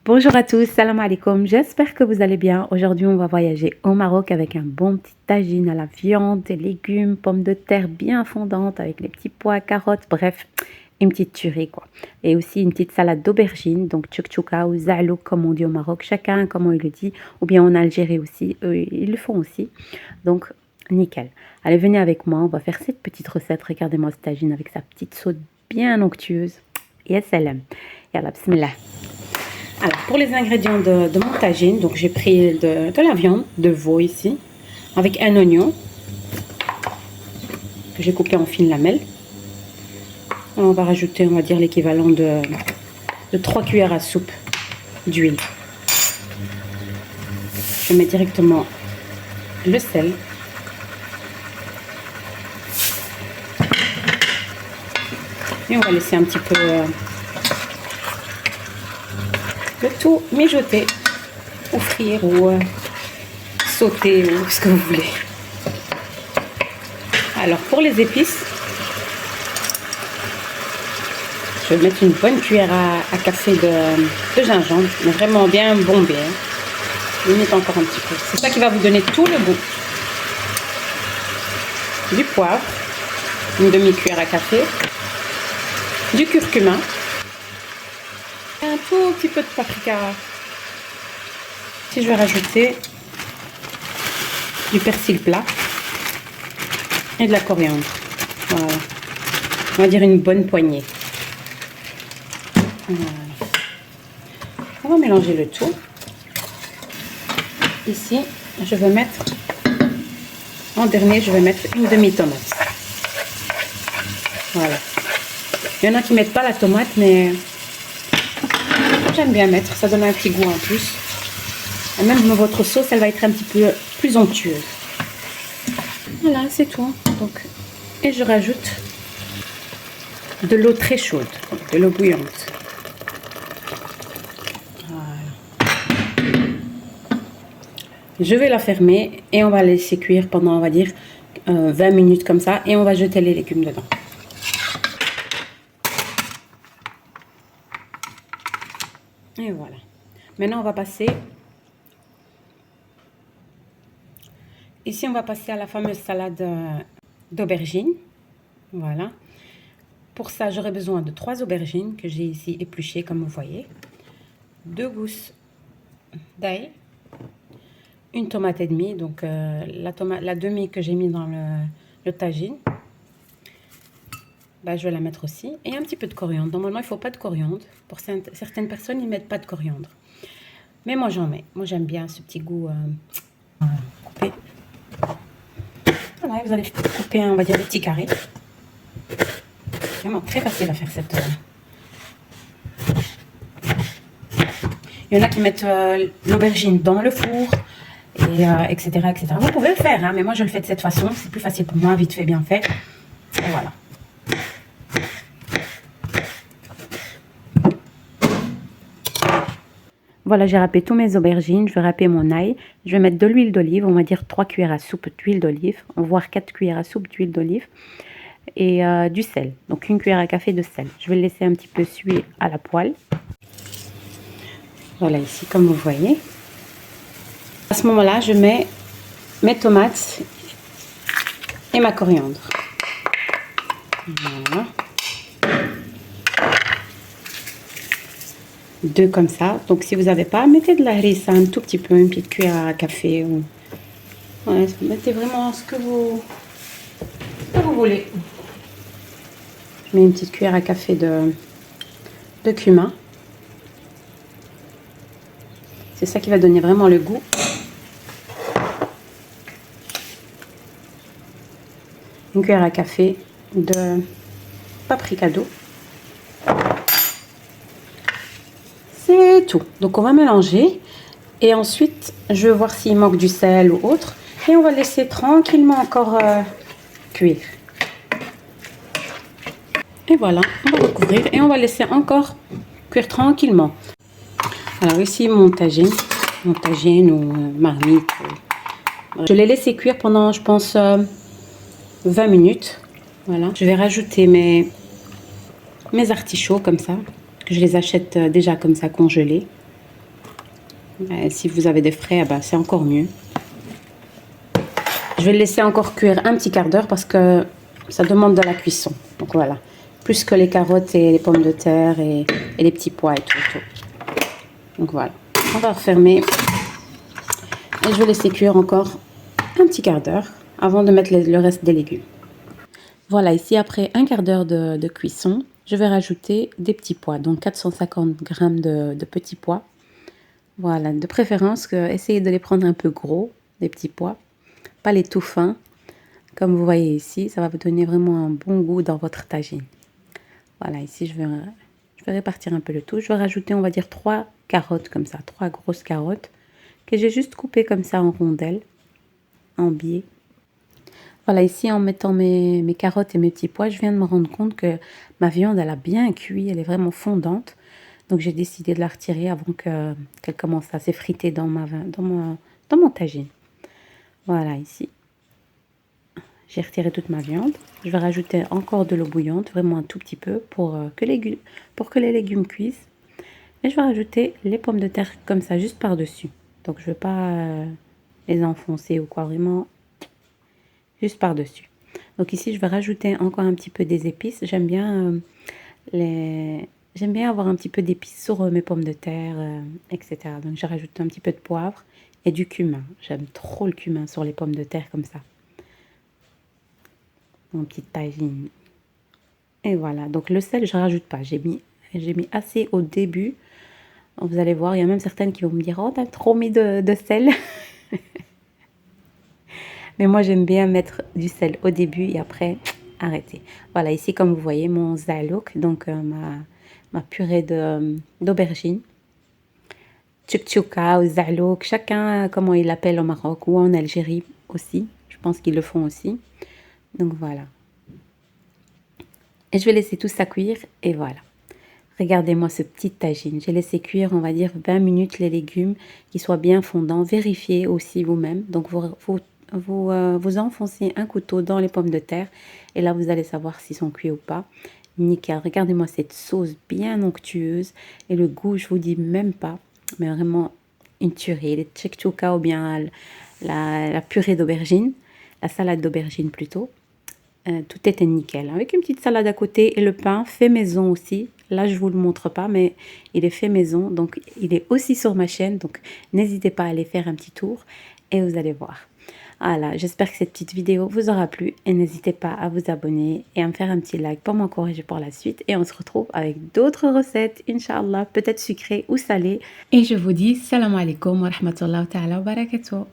Bonjour à tous, salam alaikum, j'espère que vous allez bien. Aujourd'hui, on va voyager au Maroc avec un bon petit tagine à la viande, des légumes, pommes de terre bien fondantes avec les petits pois, carottes, bref, une petite tuerie quoi. Et aussi une petite salade d'aubergines, donc tchouk-tchouka ou za'lou comme on dit au Maroc, chacun comment il le dit, ou bien en Algérie aussi, eux ils le font aussi. Donc nickel. Allez, venez avec moi, on va faire cette petite recette. Regardez-moi ce tagine avec sa petite sauce bien onctueuse. Ya salam. Yalla, bismillah. Alors, pour les ingrédients de mon tagine, donc j'ai pris de la viande de veau ici, avec un oignon que j'ai coupé en fines lamelles. On va rajouter, on va dire, l'équivalent de 3 cuillères à soupe d'huile. Je mets directement le sel. Et on va laisser un petit peu le tout mijoter ou frire ou sauter ou ce que vous voulez. Alors pour les épices, je vais mettre une bonne cuillère à café de gingembre, mais vraiment bien bombé. Limite encore un petit peu. C'est ça qui va vous donner tout le goût. Du poivre, une demi-cuillère à café, du curcuma, un tout petit peu de paprika. Si je vais rajouter du persil plat et de la coriandre. Voilà. On va dire une bonne poignée. Voilà. On va mélanger le tout. Ici, je vais mettre, en dernier, je vais mettre une demi-tomate. Voilà. Il y en a qui ne mettent pas la tomate, mais j'aime bien mettre, ça donne un petit goût en plus. Et même votre sauce, elle va être un petit peu plus onctueuse. Voilà, c'est tout. Donc, et je rajoute de l'eau très chaude, de l'eau bouillante. Voilà. Je vais la fermer et on va laisser cuire pendant, on va dire, 20 minutes comme ça. Et on va jeter les légumes dedans. Et voilà. Maintenant, on va passer... Ici, on va passer à la fameuse salade d'aubergines. Voilà. Pour ça, j'aurai besoin de 3 aubergines que j'ai ici épluchées, comme vous voyez. 2 gousses d'ail. Une tomate et demie, donc la demi que j'ai mis dans le tagine. Bah, je vais la mettre aussi. Et un petit peu de coriandre. Normalement, il ne faut pas de coriandre. Pour certaines personnes, ils ne mettent pas de coriandre. Mais moi, j'en mets. Moi, j'aime bien ce petit goût coupé. Voilà, vous allez couper, on va dire, des petits carrés. Vraiment très facile à faire cette... Il y en a qui mettent l'aubergine dans le four, et, etc., etc. Vous pouvez le faire, hein, mais moi, je le fais de cette façon. C'est plus facile pour moi, vite fait, bien fait. Et voilà. Voilà, j'ai râpé tous mes aubergines, je vais râper mon ail, je vais mettre de l'huile d'olive, on va dire 3 cuillères à soupe d'huile d'olive, voire 4 cuillères à soupe d'huile d'olive, et du sel, donc une cuillère à café de sel. Je vais le laisser un petit peu suer à la poêle. Voilà, ici, comme vous voyez. À ce moment-là, je mets mes tomates et ma coriandre. Voilà. 2 comme ça. Donc si vous n'avez pas, mettez de la harissa un tout petit peu, une petite cuillère à café. Ou... Ouais, mettez vraiment ce que vous voulez. Je mets une petite cuillère à café de cumin. C'est ça qui va donner vraiment le goût. Une cuillère à café de paprika d'eau. C'est tout. Donc on va mélanger et ensuite je vais voir s'il manque du sel ou autre et on va laisser tranquillement encore cuire. Et voilà, on va recouvrir et on va laisser encore cuire tranquillement. Alors ici mon tagine ou marmite. Je l'ai laissé cuire pendant, je pense, 20 minutes. Voilà, je vais rajouter mes artichauts comme ça. Que je les achète déjà comme ça congelés. Si vous avez des frais, bah, c'est encore mieux. Je vais le laisser encore cuire un petit quart d'heure parce que ça demande de la cuisson. Donc voilà, plus que les carottes et les pommes de terre et les petits pois et tout. Donc voilà, on va refermer et je vais laisser cuire encore un petit quart d'heure avant de mettre le reste des légumes. Voilà, ici après un quart d'heure de cuisson, je vais rajouter des petits pois, donc 450 grammes de petits pois. Voilà, de préférence, essayez de les prendre un peu gros, les petits pois, pas les tout fins. Comme vous voyez ici, ça va vous donner vraiment un bon goût dans votre tagine. Voilà, ici je vais répartir un peu le tout. Je vais rajouter, on va dire, 3 carottes comme ça, 3 grosses carottes que j'ai juste coupées comme ça en rondelles, en biais. Voilà, ici en mettant mes carottes et mes petits pois, je viens de me rendre compte que ma viande, elle a bien cuit, elle est vraiment fondante. Donc j'ai décidé de la retirer avant qu'elle commence à s'effriter dans mon tagine. Voilà, ici. J'ai retiré toute ma viande. Je vais rajouter encore de l'eau bouillante, vraiment un tout petit peu, pour que les légumes cuisent. Et je vais rajouter les pommes de terre comme ça, juste par-dessus. Donc je ne vais pas les enfoncer ou quoi, vraiment juste par-dessus. Donc ici, je vais rajouter encore un petit peu des épices. J'aime bien avoir un petit peu d'épices sur mes pommes de terre, etc. Donc je rajoute un petit peu de poivre et du cumin. J'aime trop le cumin sur les pommes de terre comme ça. Mon petite tagine. Et voilà, donc le sel, je ne rajoute pas. J'ai mis assez au début. Donc, vous allez voir, il y a même certaines qui vont me dire « Oh, t'as trop mis de sel !» Mais moi, j'aime bien mettre du sel au début et après, arrêter. Voilà, ici, comme vous voyez, mon zalouk, donc ma purée d'aubergine. Tchouk-tchouka ou zalouk, chacun comment il l'appelle au Maroc ou en Algérie aussi. Je pense qu'ils le font aussi. Donc voilà. Et je vais laisser tout ça cuire et voilà. Regardez-moi ce petit tagine. J'ai laissé cuire, on va dire, 20 minutes les légumes, qu'ils soient bien fondants. Vérifiez aussi vous-même. Donc, vous enfoncez un couteau dans les pommes de terre. Et là, vous allez savoir s'ils sont cuits ou pas. Nickel. Regardez-moi cette sauce bien onctueuse. Et le goût, je vous dis même pas. Mais vraiment une tuerie. Les tchèque-tchouka ou bien la purée d'aubergine. La salade d'aubergine plutôt. Tout était nickel. Avec une petite salade à côté et le pain fait maison aussi. Là, je ne vous le montre pas, mais il est fait maison. Donc, il est aussi sur ma chaîne. Donc, n'hésitez pas à aller faire un petit tour et vous allez voir. Voilà, j'espère que cette petite vidéo vous aura plu. Et n'hésitez pas à vous abonner et à me faire un petit like pour m'encourager pour la suite. Et on se retrouve avec d'autres recettes, Inch'Allah, peut-être sucrées ou salées. Et je vous dis salam alaikum wa rahmatullahi wa barakatuh.